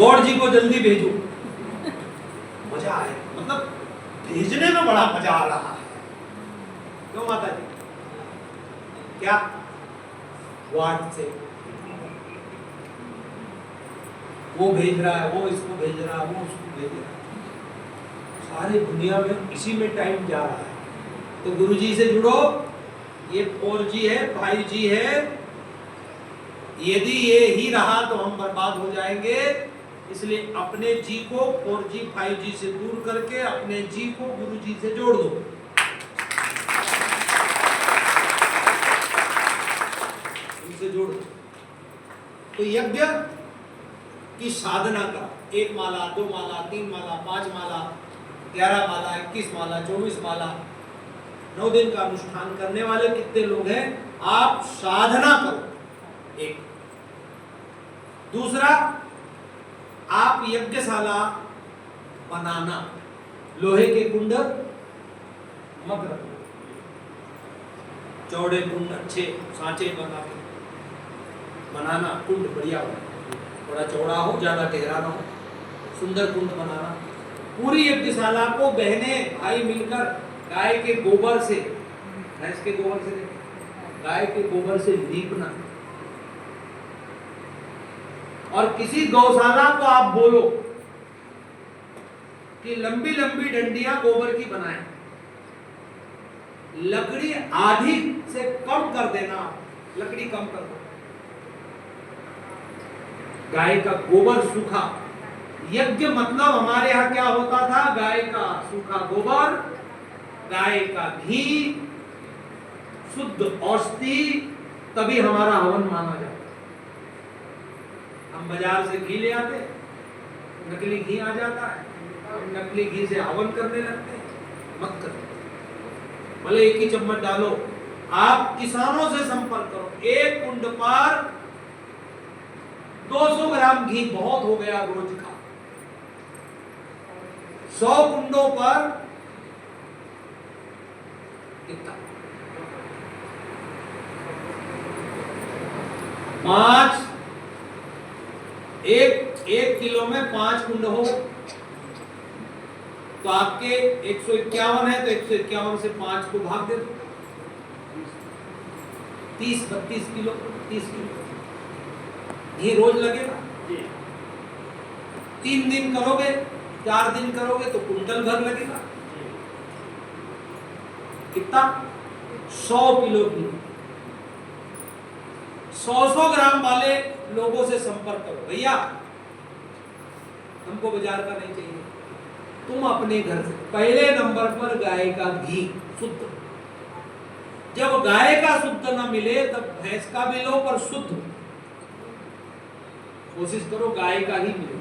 गौड़ जी को जल्दी भेजो, मजा आए, मतलब भेजने में बड़ा मजा आ रहा है। क्यों माता जी? क्या वाट से वो भेज रहा है, वो इसको भेज रहा है, वो उसको भेज रहा है, सारी दुनिया में इसी में टाइम जा रहा है। तो गुरुजी से जुड़ो, ये 4G है, 5G है, यदि ये ही रहा तो हम बर्बाद हो जाएंगे। इसलिए अपने जी को 4G 5G से दूर करके अपने जी को गुरुजी से जोड़ दो। उनसे जोड़ दो। तो यज्ञ की साधना का 1 माला, 2 माला, 3 माला, 5 माला, 11 माला, 21 माला, 24 माला, 9 दिन का अनुष्ठान करने वाले कितने लोग हैं? आप साधना करो। एक दूसरा, आप यज्ञशाला बनाना, लोहे के कुंड मत रखो, चौड़े कुंड अच्छे सांचे बना के बनाना, कुंड बढ़िया हो, थोड़ा चौड़ा हो, ज्यादा गहरा ना हो, सुंदर कुंड बनाना। पूरी यज्ञशाला को बहने भाई मिलकर गाय के गोबर से, भैंस के गोबर से, गाय के गोबर से लीपना। और किसी गौशाला को आप बोलो कि लंबी लंबी डंडियां गोबर की बनाएं, लकड़ी आधी से कम कर देना, लकड़ी कम कर दो, गाय का गोबर सूखा। यज्ञ मतलब हमारे यहाँ क्या होता था? गाय का सूखा गोबर, गाय का घी, शुद्ध औषधि, तभी हमारा हवन माना जाता। हम बाजार से घी ले आते, नकली घी आ जाता है, नकली घी से हवन करने लगते हैं। मत करो, भले 1 ही चम्मच डालो। आप किसानों से संपर्क करो, एक कुंड पर 200 ग्राम घी बहुत हो गया रोज का, 100 कुंडों पर कितना? 5, एक किलो में 5 कुंड हो तो आपके 151 है, तो 151 से 5 को भाग दे दो, 30-32 किलो, 30 किलो घी रोज लगेगा। 3 दिन करोगे, 4 दिन करोगे तो कुंटल भर लगेगा। कितना? 100 किलो घी। 100 ग्राम वाले लोगों से संपर्क करो, भैया हमको बाजार का नहीं चाहिए, तुम अपने घर से पहले नंबर पर गाय का घी शुद्ध। जब गाय का शुद्ध न मिले तब भैंस का भी लो, पर शुद्ध कोशिश करो गाय का ही मिले।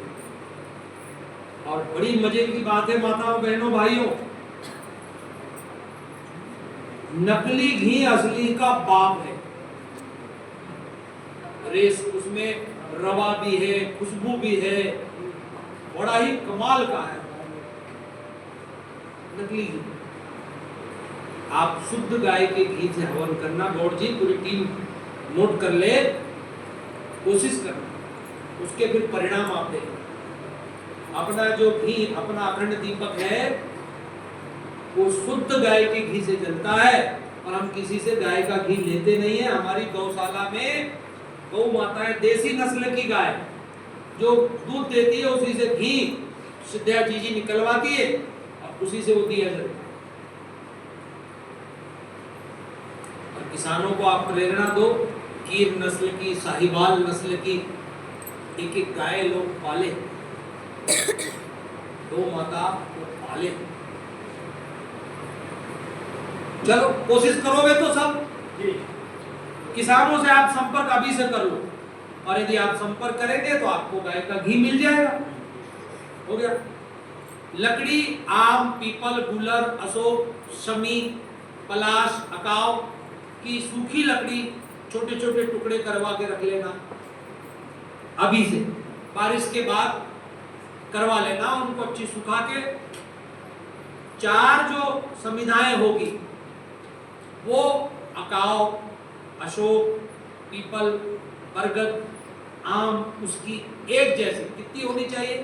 और बड़ी मजे की बात है माताओं बहनों भाइयों, नकली घी असली का बाप है। रेस उसमें रवा भी है, खुशबू भी है, बड़ा ही कमाल का है नकली घी। आप शुद्ध गाय के घी से हवन करना। गौड़ जी पूरी टीम नोट कर ले, कोशिश करना, उसके फिर परिणाम आप देखें। अपना जो घी, अपना अखंड दीपक है, वो शुद्ध गाय के घी से जलता है, और हम किसी से गाय का घी लेते नहीं है। हमारी गौशाला में गौ माता है, देसी नस्ल की गाय जो दूध देती है, उसी से घी सिद्धिया जी निकलवाती है और उसी से वो दिया जाता है। और किसानों को आप प्रेरणा दो, कीर नस्ल की, साहिवाल नस्ल की एक गाय लोग पाले, गौ माता को पाले। चलो कोशिश करोगे तो सब किसानों से आप संपर्क अभी से कर लो, और यदि आप संपर्क करेंगे तो आपको गाय का घी मिल जाएगा। हो गया। लकड़ी आम, पीपल, गुलर, अशोक, शमी, पलाश, अकाव की सूखी लकड़ी छोटे छोटे टुकड़े करवा के रख लेना अभी से, बारिश के बाद करवा लेना, उनको अच्छी सुखा के। 4 जो समिधाएं होगी वो अकाव, अशोक, पीपल, बरगद, आम उसकी एक जैसी कितनी होनी चाहिए,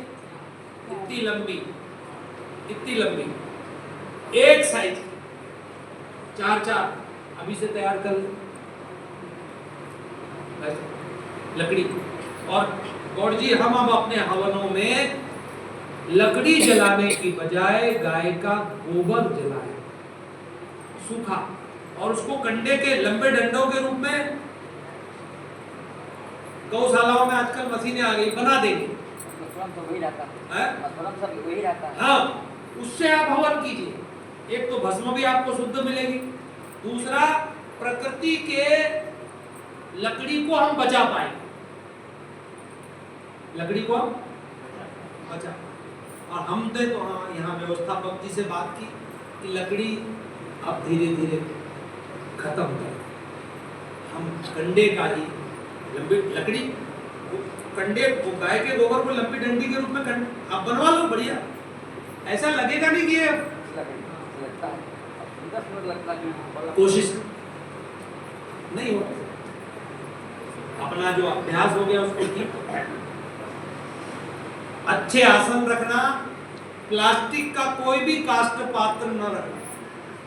इतनी लंबी, इतनी लंबी, एक साइज, चार चार अभी से तैयार कर ले लकड़ी। और गौड़ जी हम अब अपने हवनों में लकड़ी जलाने की बजाय गाय का गोबर जलाए सूखा, और उसको कंडे के लंबे डंडों के रूप में, गौशालाओं में आजकल मशीनें आ गई, बना देंगे, तो वही रहता है, सब वही रहता है। हाँ, उससे आप हवन कीजिए। एक तो भस्म भी आपको शुद्ध मिलेगी, दूसरा प्रकृति के लकड़ी को हम बचा पाएंगे, लकड़ी को हम बचा। और हमने तो हाँ यहाँ व्यवस्थापक जी से बात की कि लकड़ी अब धीरे धीरे खत्म कर, हम कंडे का ही लंबी लकड़ी, कंडे वो गाय के गोबर को लंबी डंडी के रूप में आप बनवा लो, बढ़िया। ऐसा लगेगा नहीं कि लगता है 10 मिनट लगता है, कोशिश नहीं हो, अपना जो अभ्यास हो गया उसको ठीक। अच्छे आसन रखना, प्लास्टिक का कोई भी काष्ठ पात्र न रखना।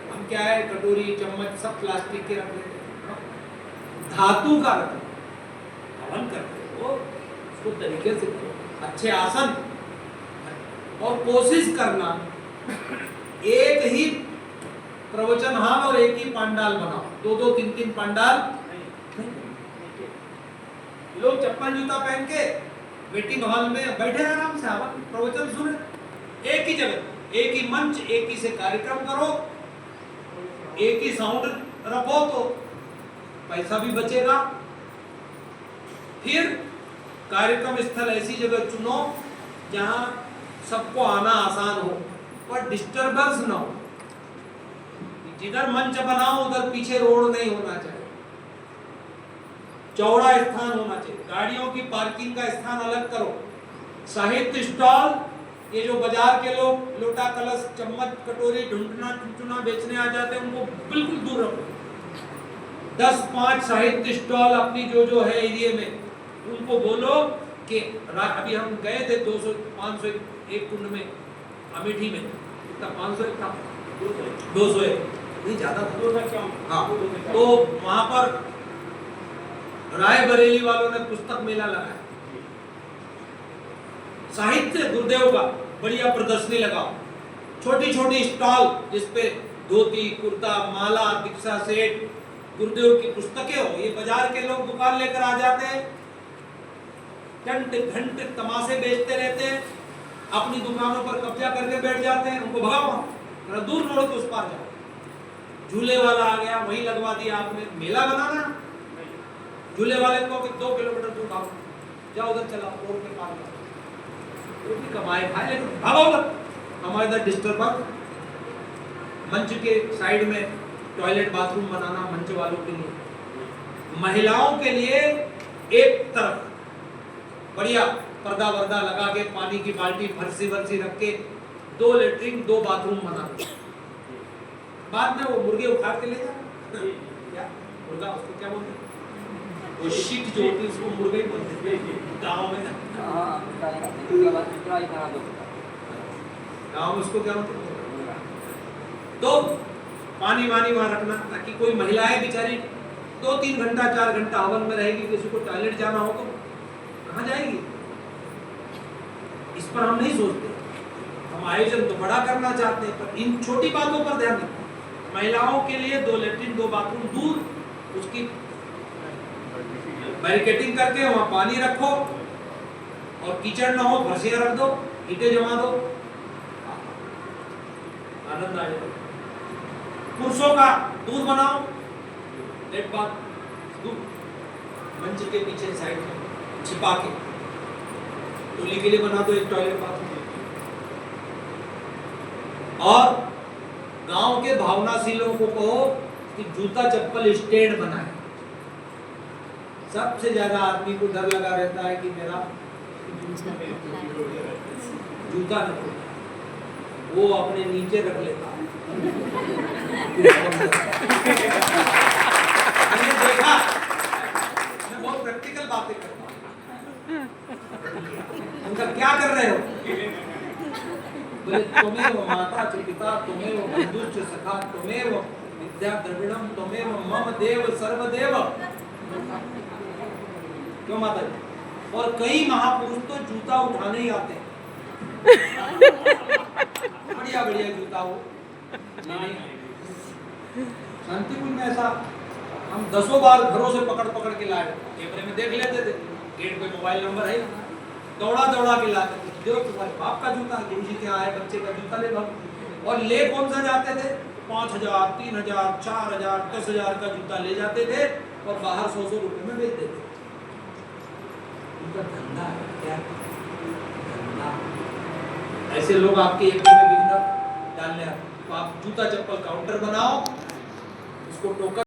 हम क्या है, कटोरी चम्मच सब प्लास्टिक के रख लेते हैं, धातु का रखना। हवन करते हो उसको तरीके से करो, अच्छे आसन, और कोशिश करना एक ही प्रवचन हाल और एक ही पंडाल बनाओ, दो दो तीन तीन पंडाल। लोग चप्पल जूता पहन के वेटिंग हॉल में बैठे आराम से हवन प्रवचन सुने, एक ही जगह, एक ही मंच, एक ही से कार्यक्रम करो, एक ही साउंड रखो, तो पैसा भी बचेगा। फिर कार्यक्रम स्थल ऐसी जगह चुनो जहां सबको आना आसान हो, पर डिस्टरबेंस ना हो। जिधर मंच बनाओ उधर पीछे रोड नहीं होना चाहिए, चौड़ा स्थान होना चाहिए, गाड़ियों की पार्किंग का स्थान अलग करो। साहित्य स्टॉल, ये जो बाजार के लोग लोटा कलश चम्मच कटोरी ढूंढना चुना बेचने आ जाते हैं, उनको बिल्कुल दूर रखो। 10-5 साहित्य स्टॉल अपनी जो है एरिया में, उनको बोलो कि अभी हम गए थे 200-500 एक कुंड में अमेठी में, इतना 500 था 200 नहीं ज्यादा था। हाँ, तो वहां पर राय बरेली वालों ने पुस्तक मेला लगाया, साहित्य गुरुदेव का बढ़िया प्रदर्शनी लगाओ, छोटी छोटी स्टॉल जिसपे धोती कुर्ता माला दीक्षा सेठ गुरुदेव की पुस्तकें हो। ये बाजार के लोग दुकान लेकर आ जाते हैं, घंटे घंटे तमाशे बेचते रहते हैं, अपनी दुकानों पर कब्जा करके बैठ जाते हैं, उनको भगाओ, थोड़ा दूर रोड के उस पार जाओ। झूले वाला आ गया, वहीं लगवा दिया आपने, मेला बनाना, झूले वाले को 2 किलोमीटर दूर आओ, जाओ उधर चला रोड के पार जाओ, वो भी कमाए खाए, लेकिन भागो उधर। हमारे इधर डिस्टर्बेंस, मंच के साइड में टॉयलेट बाथरूम बनाना मंच वालों के लिए, महिलाओं के लिए एक तरफ बढ़िया पर्दा वर्दा लगा के पानी की बाल्टी फरसी वर्सी रख के 2 लेटरिन 2 बाथरूम बना दो। बाद में वो मुर्गे उखाड़ के ले जाए, क्या मुर्गा उसको क्या बोलते हैं, वो शीट जो होती है उसको मुर्गे ही बोलते हैं गाँव में। गाँव में उसको क्या बोलते हैं। तो पानी वानी वहां रखना, ताकि कोई महिलाएं बेचारी 2-3 घंटा 4 घंटा हवन में रहेगी, किसी को टॉयलेट जाना हो तो कहाँ जाएगी। इस पर हम नहीं सोचते, हम आयोजन तो बड़ा करना चाहते हैं, पर इन छोटी बातों पर ध्यान दें। महिलाओं के लिए 2 लेटरिन 2 बाथरूम दूर, उसकी बैरिकेडिंग करके वहां पानी रखो, और कीचड़ ना हो, फर्शियां रख दो, ईंटें जमा दो, आनंद आ जाए। पुरुषों का दूर बनाओ, लेट बाथ दूर, मंच के पीछे साइड में छिपा के, टोली के लिए बना दो एक टॉयलेट बाथरूम। और गांव के भावनाशीलों को कहो कि जूता चप्पल स्टैंड बनाए। सबसे ज्यादा आदमी को डर लगा रहता है कि मेरा जूता न हो, वो अपने नीचे रख लेता है। मैंने देखा, मैं बहुत प्रैक्टिकल बातें करता हूँ। उनका क्या कर रहे हो? बोले त्वमेव माता च पिता त्वमेव बन्धुश्च सखा त्वमेव विद्या द्रविणम त्वमेव मम देव सर्वदेव। क्यों माता जी? और कई महापुरुष तो जूता उठाने ही आते हैं। बढ़िया बढ़िया जूता हो नहीं। शांतिपुर में ऐसा हम 10 बार घरों से पकड़ पकड़ के लाए, कैमरे में देख लेते थे, गेट पे मोबाइल नंबर है, दौड़ा दौड़ा के लाते थे। जो तुम्हारे बाप का जूता, गुरु जी के आए बच्चे का जूता ले लो। और ले कौन सा जाते थे? 5,000, 3,000, 4,000, 10,000 का जूता ले जाते थे और बाहर 100-100 रुपए में बेच देते थे। उनका धंधा है क्या? धंधा। ऐसे लोग आपके एक में बिजनेस डालने आते, तो आप जूता चप्पल काउंटर बनाओ, उसको टोकन